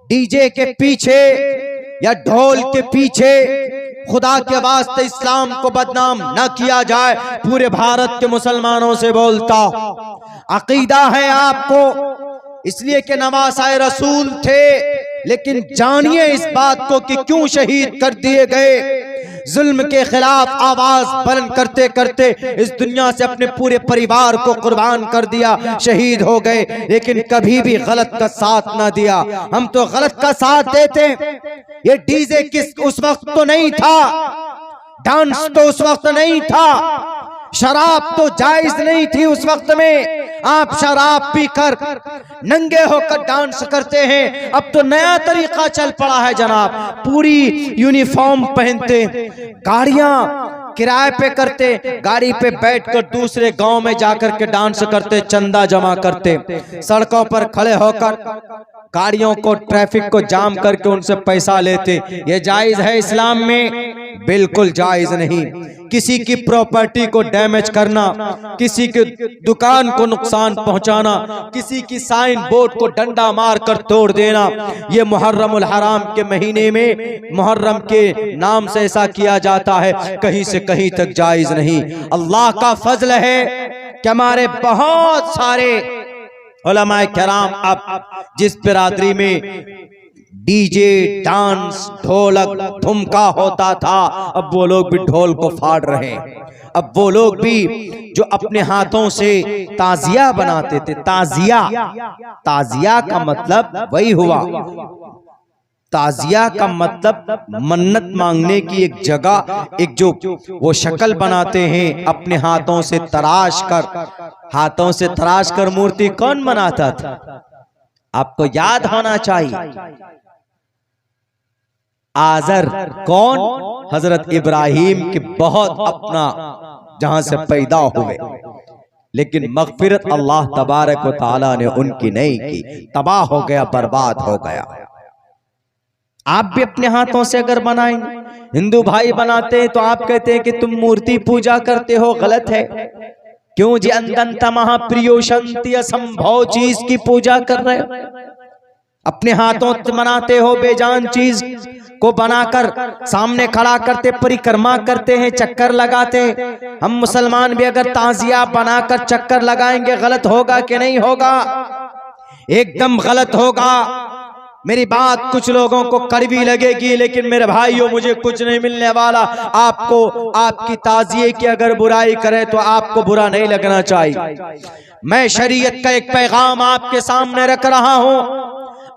DJ के पीछे या ढोल के पीछे खुदा के वास्ते इस्लाम को बदनाम न किया जाए। पूरे भारत के मुसलमानों से बोलता, अकीदा है आपको इसलिए कि नवासाए रसूल थे, लेकिन जानिए इस बात को कि क्यों शहीद कर दिए गए। जुल्म के खिलाफ आवाज बुलंद करते करते इस दुनिया से अपने पूरे परिवार को कुर्बान कर दिया, शहीद हो गए, लेकिन कभी भी गलत का साथ ना दिया। हम तो गलत का साथ देते। ये डीजे किस उस वक्त तो नहीं था, डांस तो उस वक्त नहीं था, शराब तो जायज नहीं थी उस वक्त में। आप शराब पीकर नंगे होकर डांस करते हैं। अब तो नया तरीका चल पड़ा है जनाब, पूरी यूनिफॉर्म पहनते, गाड़ियां किराए पे करते, गाड़ी पे बैठकर दूसरे गांव में जाकर के डांस करते, चंदा जमा करते, सड़कों पर खड़े होकर गाड़ियों को ट्रैफिक को जाम करके उनसे पैसा लेते। ये जायज है इस्लाम में? बिल्कुल जायज नहीं। किसी की प्रॉपर्टी को डैमेज करना, किसी की दुकान को नुकसान पहुंचाना, किसी की साइन बोर्ड को डंडा मारकर तोड़ देना, ये मुहर्रमुल हराम के महीने में मुहर्रम के नाम से ऐसा किया जाता है, कहीं से कहीं तक जायज नहीं। अल्लाह का फजल है कि हमारे बहुत सारे उलमाए किराम अब जिस बिरादरी में डीजे डांस ढोलक धुमका होता था, अब वो लोग भी ढोल को फाड़ रहे हैं। अब वो लोग भी जो अपने हाथों से ताजिया बनाते थे, ताजिया का मतलब वही हुआ, ताजिया का मतलब मन्नत मांगने की एक जगह, एक जो वो शक्ल बनाते हैं अपने हाथों से तराश कर। हाथों से तराश कर मूर्ति कौन बनाता था? आपको याद होना चाहिए। आजर कौन? हजरत इब्राहिम के बहुत अपना जहां से पैदा हुए, लेकिन मगफिरत अल्लाह तबारक व तआला ने उनकी नहीं की, तबाह हो गया, बर्बाद हो गया। आप भी अपने हाथों से अगर बनाएंगे, हिंदू भाई बनाते हैं तो आप कहते हैं कि तुम मूर्ति पूजा करते हो, गलत है। क्यों जी? अंदंत महाप्रियो शंति असंभव चीज की पूजा कर रहे हो, अपने हाथों से बनाते हो, बेजान चीज को बनाकर सामने खड़ा करते, परिक्रमा करते हैं, चक्कर लगाते हैं। हम मुसलमान भी अगर ताजिया बनाकर चक्कर लगाएंगे, गलत होगा कि नहीं होगा? एकदम गलत होगा। मेरी बात कुछ लोगों को कड़वी लगेगी, लेकिन मेरे भाइयों मुझे कुछ नहीं मिलने वाला। आपको आपकी ताजिए की अगर बुराई करे तो आपको बुरा नहीं लगना चाहिए। मैं शरीयत का एक पैगाम आपके सामने रख रहा हूं,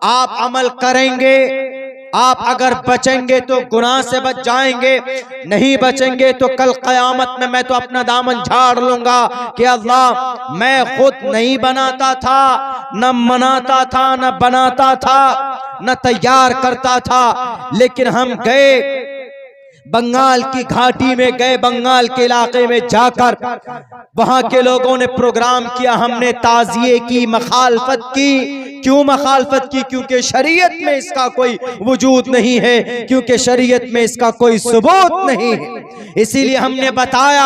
आप अमल करेंगे, आप अगर बचेंगे तो गुनाह से बच जाएंगे, नहीं बचेंगे तो कल कयामत में मैं तो अपना दामन झाड़ लूंगा कि अल्लाह मैं खुद नहीं बनाता था, न मनाता था, न बनाता था, न तैयार करता था, लेकिन हम गए बंगाल की घाटी में, गए बंगाल के इलाके में जाकर वहां के लोगों ने प्रोग्राम किया, हमने ताजिए की मखालफत की। क्यों मखालफत की? क्योंकि शरीयत में इसका कोई वजूद नहीं है, क्योंकि शरीयत में इसका कोई सबूत नहीं है। इसीलिए हमने बताया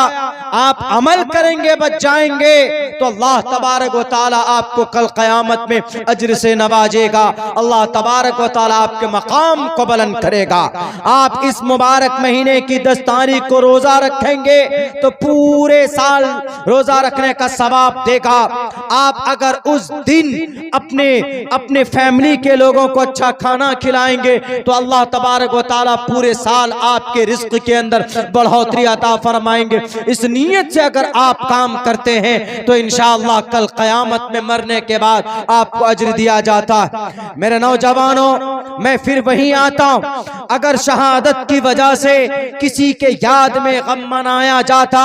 आप अमल करेंगे, बच जाएंगे, तो अल्लाह तबारक व तआला आपको कल क़यामत में अज्र से नवाजेगा। अल्लाह तबारक व तआला आपके मकाम को बुलंद करेगा। आप इस मुबारक महीने की 10 तारीख को रोजा रखेंगे तो पूरे साल रोजा रखने का सवाब देगा। आप अगर उस दिन अपने फैमिली के लोगों को अच्छा खाना खिलाएंगे तो अल्लाह तबारक व तआला पूरे साल आपके रिस्क के अंदर बढ़ोतरी अता फरमाएंगे। इस नीयत से अगर आप काम करते हैं तो इंशाअल्लाह कल क़यामत में मरने के बाद आपको अज्र दिया जाता है। मेरे नौजवानों, मैं फिर वहीं आता हूं, अगर शहादत की वजह से किसी के याद में गम मनाया जाता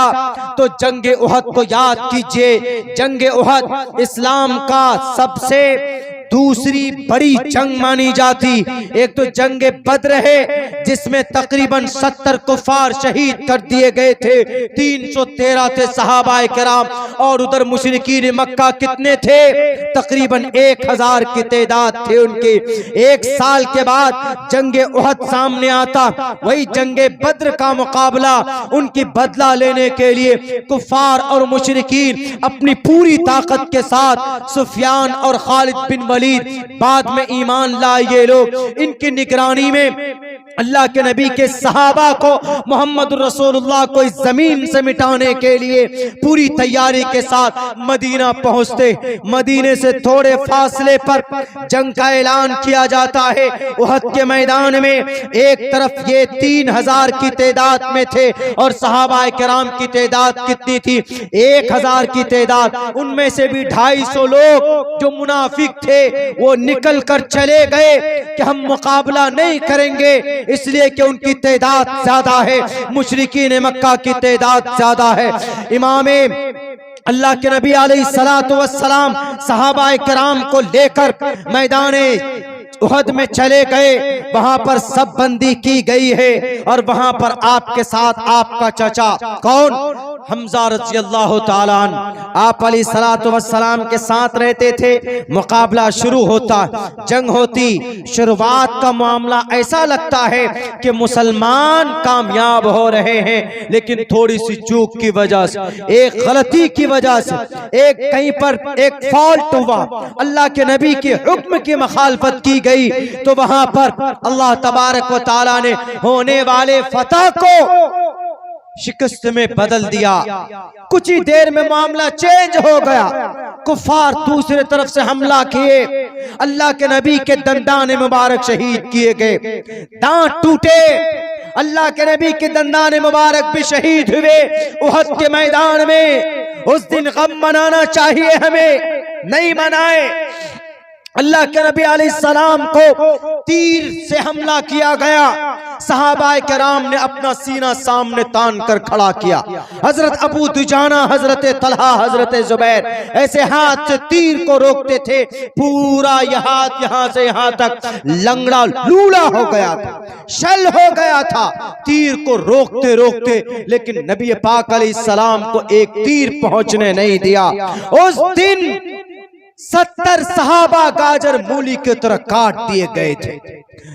तो जंगे उहद को याद कीजिए। जंगे उहद इस्लाम का सबसे दूसरी बड़ी जंग मानी जाती। एक तो जंगे बद्र है जिसमें तकरीबन 70 कुफार शहीद कर दिए गए थे, 313 थे सहाबाए किराम, और उधर मुशरिकीन मक्का कितने थे? तकरीबन 1000 की तादाद थे उनके। एक साल के बाद जंगे उहद सामने आता, वही जंगे बद्र का मुकाबला, उनकी बदला लेने के लिए कुफार और मुशरिकीन अपनी पूरी ताकत के साथ सुफियान और खालिद बिन वलीद, बाद में ईमान लाए ये लोग। इनकी निगरानी में अल्लाह के नबी के सहाबा को मोहम्मद रसूलुल्लाह को इस जमीन से मिटाने के लिए पूरी तैयारी के साथ मदीना पहुंचते। मदीने से थोड़े फासले पर जंग का ऐलान किया जाता है। उहद के मैदान में एक तरफ ये 3000 की तादाद में थे और सहाबा किराम की तादाद कितनी थी? 1000 की तादाद। उनमें से भी 250 लोग जो मुनाफिक थे वो निकल कर चले गए कि हम मुकाबला नहीं करेंगे, इसलिए कि उनकी तादाद ज्यादा है, मुशरिकीन मक्का की तादाद ज्यादा है। इमामे अल्लाह के नबी अलैहिस्सलातु वस्सलाम सहाबा किराम को लेकर मैदाने उहद में चले गए। वहां पर सब बंदी की गई है और वहां पर आपके साथ आपका चाचा कौन? हमजा रज़ी अल्लाह ताला अन्हु आप अलैहिस्सलातु वस्सलाम के साथ रहते थे। मुकाबला शुरू होता, जंग होती। शुरुआत का मामला ऐसा लगता है कि मुसलमान कामयाब हो रहे हैं, लेकिन थोड़ी सी चूक की वजह से, एक गलती की वजह से, एक कहीं पर एक फॉल्ट हुआ, अल्लाह के नबी के हुक्म की मुखालफत की गई, तो वहां पर अल्लाह तबारक व तआला ने होने वाले फतह को शिकस्त में बदल दिया। कुछ ही देर में मामला चेंज हो गया। कुफार दूसरे तरफ से हमला किए, अल्लाह के नबी के दंदान मुबारक शहीद किए गए, दांत टूटे, अल्लाह के नबी के दंदान मुबारक भी शहीद हुए उहद के मैदान में। उस दिन गम मनाना चाहिए हमें, नहीं मनाए। अल्लाह के नबी अलैहिस्सलाम को तीर से हमला किया गया। सहाबाए किराम ने अपना सीना सामने तान कर खड़ा किया। हजरत अबू दुजाना, हजरत तलहा, हजरत जुबैर ऐसे हाथ से तीर को रोकते थे। पूरा यह हाथ यहां से यहां तक लंगड़ा लूला हो गया था, शल हो गया था तीर को रोकते रोकते, लेकिन नबी पाक अलैहिस्सलाम को एक तीर पहुंचने नहीं दिया। उस दिन 70 सहाबा गाजर मूली की तरह काट दिए गए थे।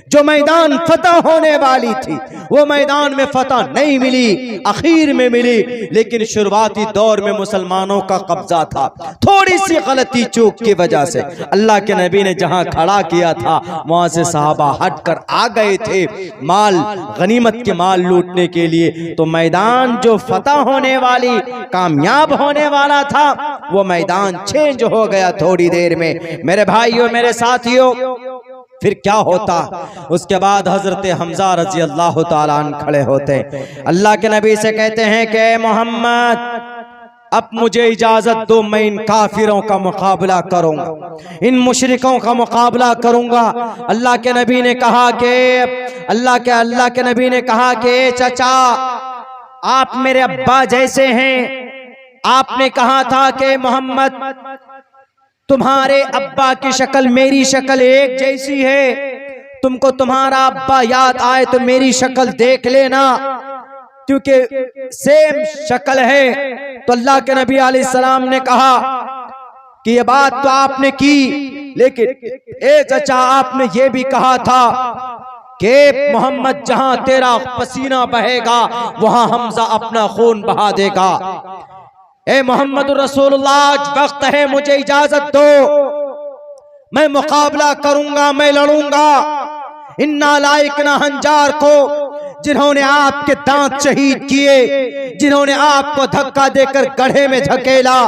जो मैदान फतह होने वाली थी वो मैदान में फतह नहीं मिली, आखिर में मिली, लेकिन शुरुआती दौर में मुसलमानों का कब्जा था। थोड़ी सी गलती चूक की वजह से अल्लाह के नबी ने जहां खड़ा किया था वहां से सहाबा हटकर आ गए थे माल, गनीमत के माल लूटने के लिए। तो मैदान जो फतह होने वाली, कामयाब होने वाला था, वो मैदान चेंज हो गया थोड़ी देर में। मेरे भाइयों, मेरे साथियों, फिर क्या होता? उसके बाद हजरत हमजा रजी अल्लाह ताला अन्हु खड़े होते, अल्लाह के नबी से कहते हैं कि मोहम्मद, अब मुझे इजाजत दो, मैं इन काफिरों का मुकाबला करूंगा, इन मुशरिकों का मुकाबला करूंगा। अल्लाह के नबी ने कहा कि अल्लाह के नबी ने कहा कि चाचा, आप मेरे अब्बा जैसे हैं। आपने कहा था कि मोहम्मद, तुम्हारे अब्बा की शक्ल मेरी शक्ल एक जैसी है, तुमको तुम्हारा अब्बा याद आए तो मेरी शक्ल देख लेना, क्योंकि सेम शक्ल है। तो अल्लाह के नबी अलैहिस्सलाम ने कहा कि ये बात तो आपने की, लेकिन ए चाचा, आपने ये भी कहा था कि मोहम्मद, जहां तेरा पसीना बहेगा वहां हमजा अपना खून बहा देगा। ए मोहम्मद रसूलुल्लाह, आज वक्त है, मुझे इजाजत दो, मैं मुकाबला करूंगा, मैं लड़ूंगा इन नालायक नाहंजार को, जिन्होंने आपके दांत शहीद किए, जिन्होंने आपको धक्का देकर गड्ढे में धकेला।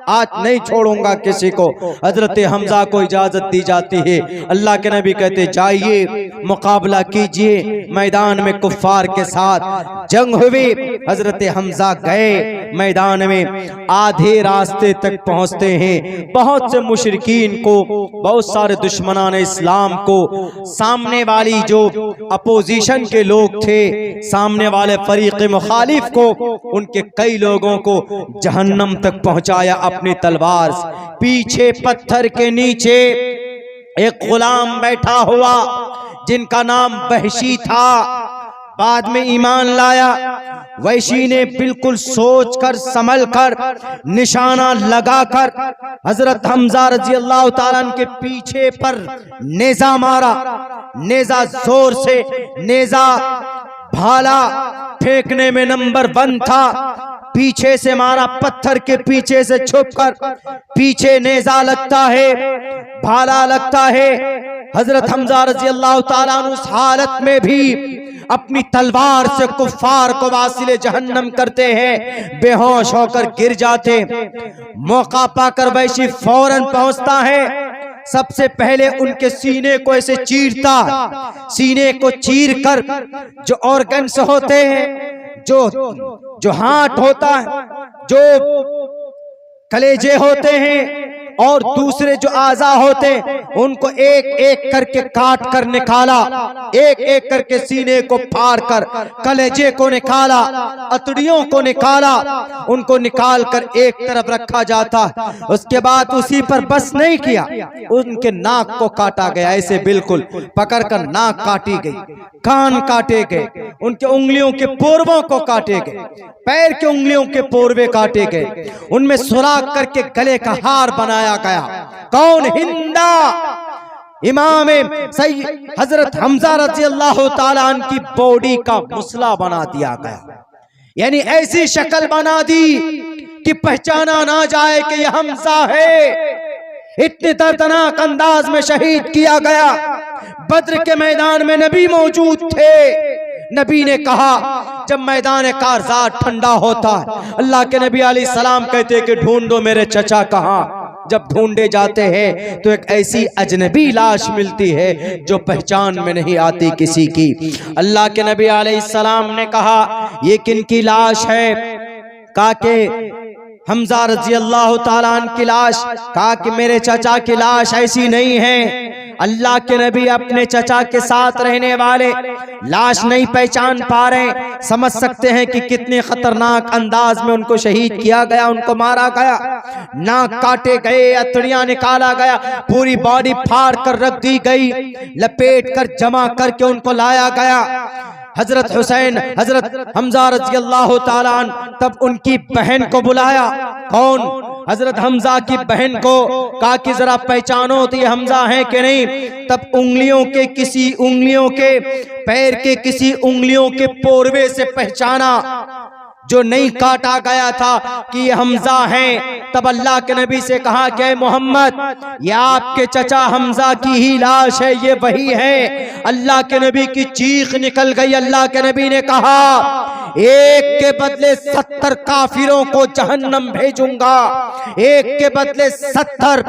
आज नहीं छोड़ूंगा किसी को। हजरत हमजा को इजाजत दी जाती है। अल्लाह के नबी कहते, जाइए मुकाबला कीजिए। मैदान में कुफ्फार के साथ जंग हुई। हजरत हमजा गए मैदान में, आधे रास्ते तक पहुंचते हैं। बहुत से मुशरिकीन को, बहुत सारे दुश्मनान इस्लाम को, सामने वाली जो अपोजिशन के लोग थे, सामने वाले फरीक मुखालिफ को, उनके कई लोगों को जहन्नम तक पहुंचाया अपनी तलवार से। पीछे पत्थर के नीचे एक गुलाम बैठा हुआ जिनका नाम वहशी था, बाद में ईमान लाया। वहशी ने बिल्कुल सोचकर संभलकर निशाना लगाकर हजरत हमजा रजी अल्लाह ताला के पीछे पर नेजा मारा। नेजा जोर से, नेजा भाला फेंकने में नंबर 1 था। पीछे से मारा, पत्थर के पीछे से छुपकर, पीछे नेजा लगता है, भाला लगता है। हजरत हमजा रजी अल्लाह ताला अन्हु उस हालत में भी अपनी तलवार से कुफ्फार को वासिले जहन्नम करते हैं, बेहोश होकर गिर जाते। मौका पाकर वैशी फौरन पहुंचता है, सबसे पहले उनके सीने को ऐसे चीरता, सीने को चीर कर जो ऑर्गन्स होते हैं, जो हार्ट होता है, जो कलेजे होते हैं और दूसरे जो आज़ा होते, उनको एक एक करके काट कर निकाला, एक एक करके सीने को फाड़ कर कलेजे को निकाला, अतड़ियों को निकाला, उनको निकाल कर एक तरफ रखा जाता। उसके बाद उसी पर बस नहीं किया, उनके नाक को काटा गया, ऐसे बिल्कुल पकड़कर नाक काटी गई, कान काटे गए, उनके उंगलियों के पोरवों को काटे गए, पैर के उंगलियों के पोरवे काटे गए, उनमें सुराख करके गले का हार बनाया गया। कौन? हिंदा। इमाम सैयद हजरत हमजा रज़ी अल्लाह ताला अन्हु की बॉडी का मुसला बना दिया गया, यानी ऐसी शक्ल बना दी कि पहचाना ना जाए कि यह हमजा है। इतने दर्दनाक अंदाज में शहीद किया गया। बद्र के मैदान में नबी मौजूद थे। नबी ने कहा, जब मैदान कारज़ात ठंडा होता है, अल्लाह के नबी अलैहि सलाम कहते कि ढूंढो मेरे चचा कहाँ। जब ढूंढे जाते हैं तो एक ऐसी अजनबी लाश मिलती है जो पहचान में नहीं आती किसी की। अल्लाह के नबी अलैहि सलाम ने कहा, ये किनकी लाश है? कहा कि हमजा रज़ी अल्लाह ताला अन्हु की लाश। कहा कि मेरे चचा की लाश ऐसी नहीं है। अल्लाह के नबी अपने चचा के साथ रहने वाले लाश नहीं पहचान पा रहे, समझ सकते हैं कि कितने खतरनाक अंदाज में उनको शहीद किया गया, उनको मारा गया, नाक काटे गए, अतड़ियां निकाला गया, पूरी बॉडी फाड़ कर रख दी गई, लपेट कर जमा करके उनको लाया गया। हजरत हुसैन, हजरत हमजा रज़ी अल्लाह ताला अन्हु तब उनकी बहन को बुलाया। कौन? हजरत हमजा की बहन को। कहा कि जरा पहचानो तो ये हमजा है कि नहीं। तब उंगलियों के किसी उंगलियों के, पैर के किसी उंगलियों के पोरवे से पहचाना, जो नहीं काटा गया था, कि ये हमजा हैं। तब अल्लाह के नबी से कहा कि मोहम्मद, ये आपके चचा हमजा की ही लाश है, ये वही है। अल्लाह के नबी की चीख निकल गई। अल्लाह के नबी ने कहा, एक के बदले 70 काफिरों को जहन्नम भेजूंगा, एक के बदले 70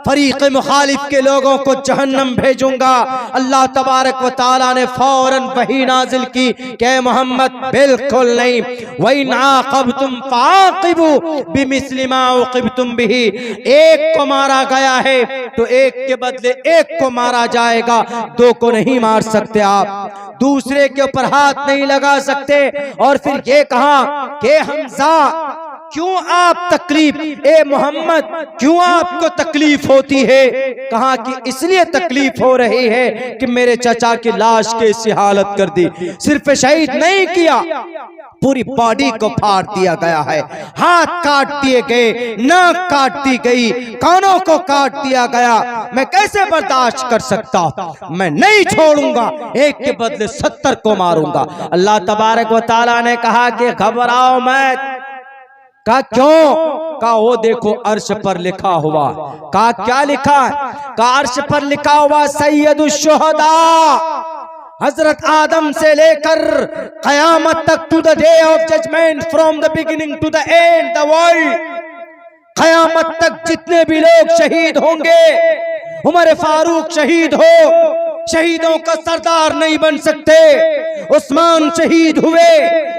फरीक़ मुखालिफ के लोगों को जहन्नम भेजूंगा। अल्लाह तबारक व तआला ने फौरन वही नाजिल की कि मोहम्मद बिल्कुल नहीं, वही नाक़बतुम फ़ाक़िबू बिमिस्लि मा उक़िबतुम बिही। एक को मारा गया है तो एक के बदले एक को मारा जाएगा, दो को नहीं मार सकते आप, दूसरे के ऊपर हाथ नहीं लगा सकते। और फिर ये कहा कि हमजा, क्यों आप तकलीफ, ए मोहम्मद क्यों आपको तकलीफ होती है? कहा कि इसलिए तकलीफ हो रही है कि मेरे चचा की लाश के इसी हालत कर दी। सिर्फ शहीद नहीं किया, पूरी बॉडी को फाड़ दिया गया है, हाथ काट दिए गए, नाक काट दी गई, कानों को काट दिया गया। मैं कैसे बर्दाश्त कर सकता हूं? मैं नहीं छोड़ूंगा, एक के बदले 70 को मारूंगा। अल्लाह तबारक व तआला ने कहा कि घबराओ मत। कहा क्यों? कहा वो देखो अर्श पर लिखा हुआ। कहा क्या लिखा है? कहा अर्श पर लिखा हुआ सैयदुश शुहदा, हजरत आदम से लेकर कयामत तक, to the day of judgement, from the beginning to the end the world, कयामत तक जितने भी लोग शहीद होंगे, उमर फारूक शहीद हो, शहीदों का सरदार नहीं बन सकते। उस्मान शहीद हुए,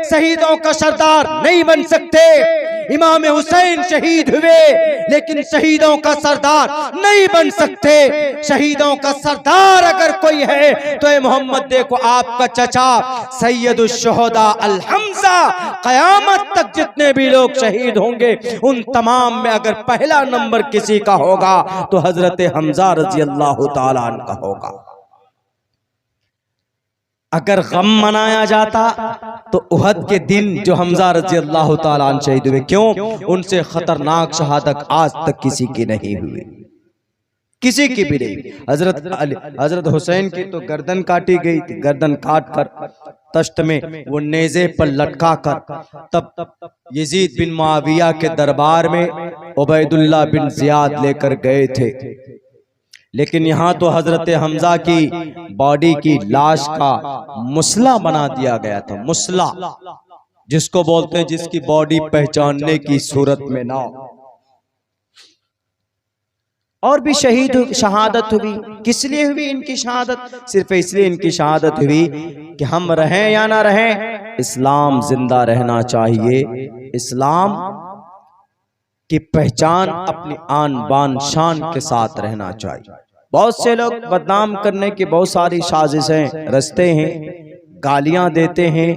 शहीदों का सरदार नहीं बन सकते। इमाम हुसैन शहीद हुए, लेकिन शहीदों का सरदार नहीं बन सकते। शहीदों का सरदार अगर कोई है तो ये मोहम्मद देखो आपका चचा सैयदुश शुहदा अल हमजा, कयामत तक जितने भी लोग शहीद होंगे उन तमाम में अगर पहला नंबर किसी का होगा तो हजरत हमजा रज़ी अल्लाह ताला अन्हु का होगा। अगर गम मनाया जाता तो उहद के दिन जो हमजा रज़ी अल्लाह ताला अन्हु शहीद हुए, क्यों? उनसे खतरनाक शहादत आज तक किसी की नहीं हुई। किसी की भी नहीं। हजरत हुसैन की तो गर्दन काटी गई थी, गर्दन काट कर तश्त में वो नेज़े पर लटका कर तब यजीद बिन मुआविया के दरबार में उबैदुल्लाह बिन जियाद लेकर गए थे। लेकिन यहाँ तो हजरत हमजा की बॉडी की लाश का मुसला बना दिया गया था। मुसला जिसको बोलते हैं जिसकी बॉडी पहचानने की सूरत में ना हो। और भी शहादत हुई। किस लिए हुई इनकी शहादत? सिर्फ इसलिए इनकी शहादत हुई कि हम रहें या ना रहें, इस्लाम जिंदा रहना चाहिए। इस्लाम की पहचान अपनी आन बान शान के साथ रहना चाहिए। बहुत से लोग बदनाम करने की बहुत सारी साजिशें रचते हैं, गालियां देते हैं,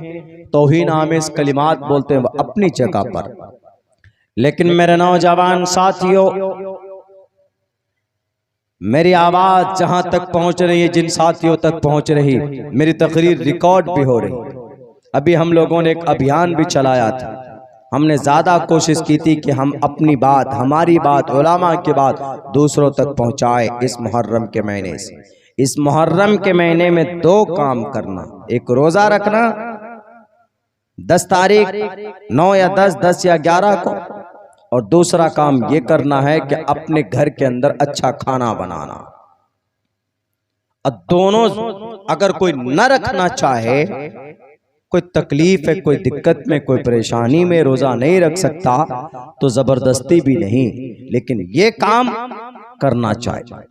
तौहीन आमेज कलिमात बोलते हैं, वो अपनी जगह पर। लेकिन मेरे नौजवान साथियों, मेरी आवाज जहां तक पहुंच रही है, जिन साथियों तक पहुंच रही, मेरी तकरीर रिकॉर्ड भी हो रही। अभी हम लोगों ने एक अभियान भी चलाया था। हमने ज्यादा कोशिश की थी कि हम अपनी बात, हमारी बात, उलामा की बात दूसरों तक पहुंचाए। इस मुहर्रम के महीने से, इस मुहर्रम के महीने में 2 काम करना। एक रोजा रखना 10 तारीख 9 या 10, 10 या 11 को, और दूसरा काम ये करना है कि अपने घर के अंदर अच्छा खाना बनाना। और दोनों अगर कोई न रखना चाहे, कोई तकलीफ है, कोई दिक्कत में, कोई परेशानी में रोजा नहीं रख सकता, तो जबरदस्ती भी नहीं, लेकिन ये काम करना चाहिए।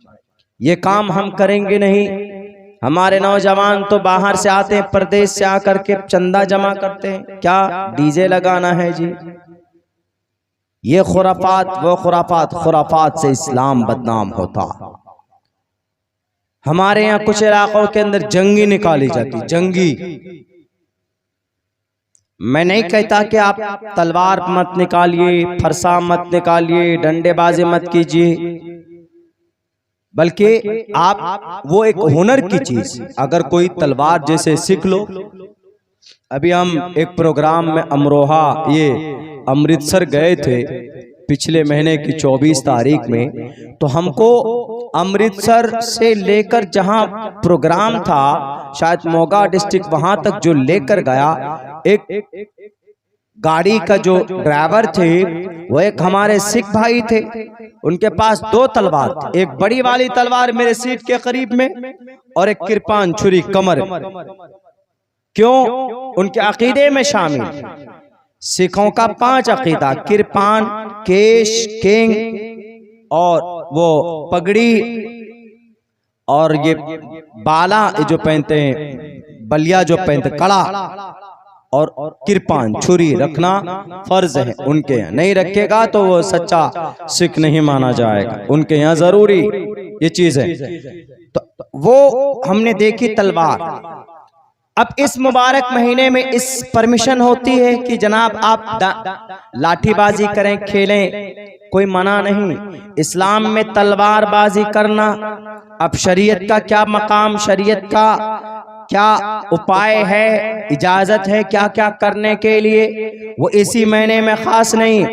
ये काम हम करेंगे नहीं। हमारे नौजवान तो बाहर से आते हैं, परदेश से आकर के चंदा जमा करते हैं, क्या डीजे लगाना है जी, ये खुराफात, वो खुराफात। खुराफात से इस्लाम बदनाम होता। हमारे यहाँ कुछ इलाकों के अंदर जंगी निकाली जाती, जंगी। मैं नहीं कहता कि आप तलवार मत निकालिए, फरसा मत निकालिए, डंडेबाजी मत कीजिए, बल्कि आप वो एक हुनर की चीज, अगर कोई तलवार जैसे सीख लो। अभी हम एक प्रोग्राम में अमरोहा, ये अमृतसर गए थे पिछले महीने की 24 तारीख में। तो हमको अमृतसर से लेकर जहां प्रोग्राम था, शायद मोगा डिस्ट्रिक्ट, वहां तक जो लेकर गया, एक गाड़ी का जो ड्राइवर थे वो एक हमारे सिख भाई थे। उनके पास 2 तलवार थी, एक बड़ी वाली तलवार मेरे सीट के करीब में, और एक किरपान छुरी कमर। क्यों? उनके अकीदे में शामिल। सिखों का 5 अकीदा, किरपान, केश, किंग, और वो पगड़ी, और ये बाला जो पहनते हैं, बलिया जो पहनते, कड़ा, और किरपान छुरी रखना फर्ज है। उनके यहाँ नहीं रखेगा तो वो सच्चा सिख नहीं माना जाएगा। उनके यहाँ जरूरी ये चीज है। तो वो हमने देखी तलवार। अब इस मुबारक महीने में इस परमिशन होती है कि जनाब आप लाठीबाजी करें, खेलें, कोई मना नहीं। इस्लाम में तलवारबाजी करना, अब शरीयत का क्या मकाम, शरीयत का क्या उपाय है, इजाजत है क्या क्या करने के लिए, वो इसी महीने में खास नहीं।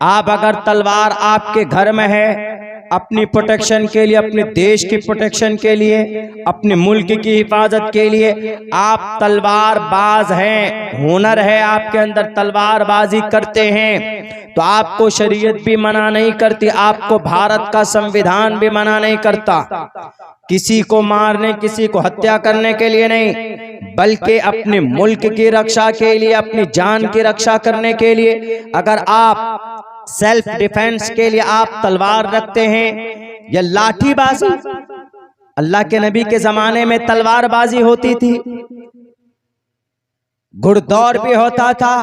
आप अगर तलवार आपके घर में है, अपनी प्रोटेक्शन के लिए, अपने देश की प्रोटेक्शन के लिए, अपने मुल्क की हिफाजत के लिए आप तलवार बाज हैं, हुनर है आपके अंदर, तलवारबाजी करते हैं, तो आपको शरीयत भी मना नहीं करती, आपको भारत का संविधान भी मना नहीं करता। किसी को मारने, किसी को हत्या करने के लिए नहीं, बल्कि अपने मुल्क की रक्षा के लिए, अपनी जान की रक्षा करने के लिए, अगर आप सेल्फ डिफेंस के लिए आप तलवार रखते हैं या लाठीबाजी। अल्लाह के नबी के जमाने में तलवारबाजी होती थी, घुड़दौड़ भी होता था,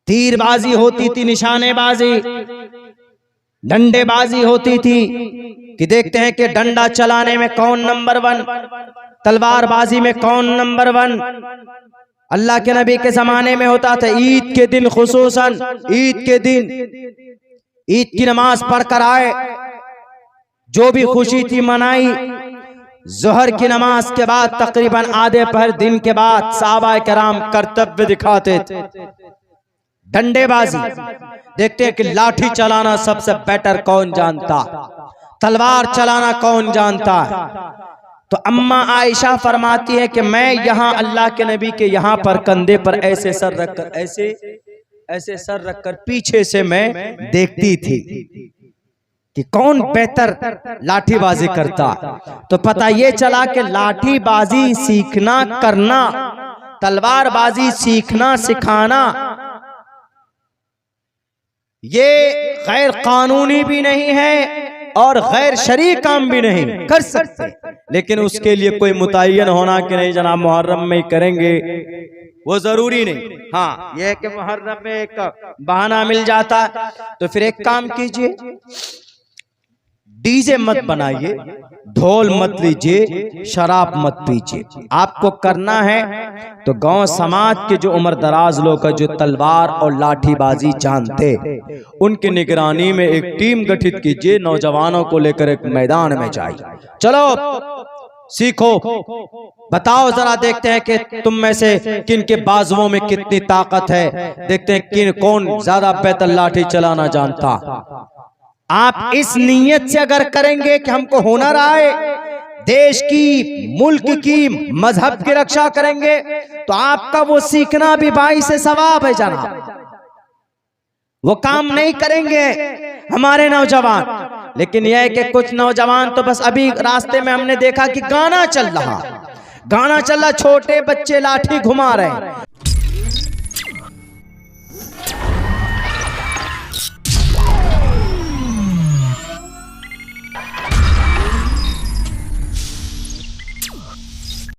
तीरबाजी होती थी, निशानेबाजी, डंडेबाजी होती थी, कि देखते हैं कि डंडा चलाने में कौन नंबर 1, तलवारबाजी में कौन नंबर 1। अल्लाह के नबी के जमाने में होता था, ईद के दिन खुसूसन, ईद के दिन ईद की नमाज पढ़कर आए, जो भी खुशी थी मनाई। जोहर की नमाज के बाद तकरीबन आधे पहर दिन के बाद सहाबा कराम कर्तव्य दिखाते थे, डंडेबाजी। देखते हैं कि लाठी चलाना सबसे बेटर कौन जानता, तलवार चलाना कौन जानता है? तो अम्मा आयशा फरमाती है कि मैं यहाँ अल्लाह के नबी के यहाँ पर कंधे पर ऐसे सर रखकर ऐसे सर रखकर पीछे से मैं देखती थी कि कौन बेहतर लाठीबाजी करता। तो पता ये चला कि लाठीबाजी सीखना करना, तलवारबाजी सीखना सिखाना ये गैर कानूनी भी नहीं है और गैर शरई काम भी नहीं, कर सकते, लेकिन उसके लिए कोई मुतय्यन होना कि नहीं जनाब मुहर्रम में ही करेंगे, वो जरूरी नहीं। हाँ, यह है कि मुहर्रम में एक बहाना मिल जाता है। तो फिर एक काम कीजिए, डीजे मत बनाइए, ढोल मत लीजिए, शराब मत पीजिए। आपको करना है तो गांव समाज के जो उम्र दराज लोग जो तलवार और लाठीबाजी जानते, उनकी निगरानी में एक टीम गठित कीजिए, नौजवानों को लेकर एक मैदान में जाइए, चलो सीखो, बताओ जरा, देखते हैं कि तुम में से किन के बाजुओं में कितनी ताकत है, देखते हैं किन कौन ज्यादा बेहतर लाठी चलाना जानता। आप इस नीयत से अगर करेंगे कि हमको हुनर आए, देश की, मुल्क की, मजहब की रक्षा करेंगे, तो आपका वो सीखना भी भाई से सवाब है जनाब। वो काम नहीं करेंगे हमारे नौजवान। लेकिन यह है कि कुछ नौजवान तो बस अभी रास्ते में हमने देखा कि गाना चल रहा, छोटे बच्चे लाठी घुमा रहे हैं,